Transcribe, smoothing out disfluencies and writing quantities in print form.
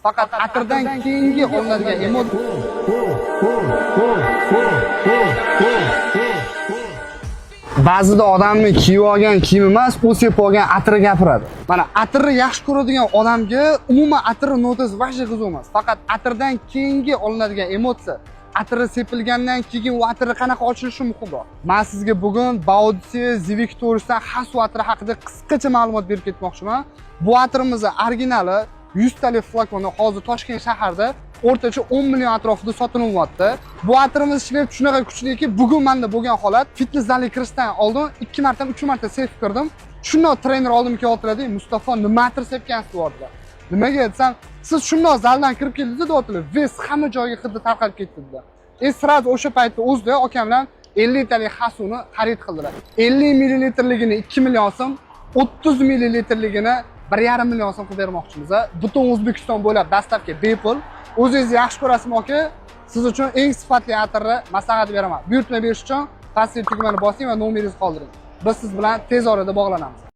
Faqat atirdan keyingi olinadigan emotsiya. Ba'zida odamning kiyib olgan kiyimi emas, u sepib olgan atri gapiradi. Mana atirni yaxshi ko'radigan odamga umuman atirning notasi vaqti qiziqmas. Faqat atirdan keyingi olinadigan emotsiya, atri sepilgandan keyin u atirni qanaqa ochilishi muhimroq. Men sizga bugun Baudisi Zivik to'g'risidan Hasu atri haqida qisqacha ma'lumot berib ketmoqchiman. Bu atirimizni originali 100 talik flakonni hozir Toshkent shahrida o'rtacha 10 million atrofida sotilyapti. Bu atirimiz ishlab shunaqa kuchliki, bugun menda bo'lgan holat, fitness zalga kirishdan oldin 2 marta, 3 marta sepib kirdim. Shundoq trener oldimga o'tiradi, Mustafa nima atir sepgansiz deyapti. Nimaga desam, siz shundoq zaldan kirib keldingiz deyaptilar, ves hamma joyga hidi tarqalib ketdi dedi. Sraz o'sha paytda o'zida akamlar 50 talik Hasuni xarid qildilar. 50 millilitrligini 2 million so'm, 30 millilitrligini 1,5 million so'm qilib bermoqchimiz. Butun O'zbekiston bo'ylab dastlabki bepul. O'zingiz yaxshi ko'rasizmi-ki, siz uchun eng sifatli atirni maslahat beraman. Buyurtma berish uchun pastki tugmani bosing va nomeringizni qoldiring. Biz siz bilan tez orada bog'lanamiz.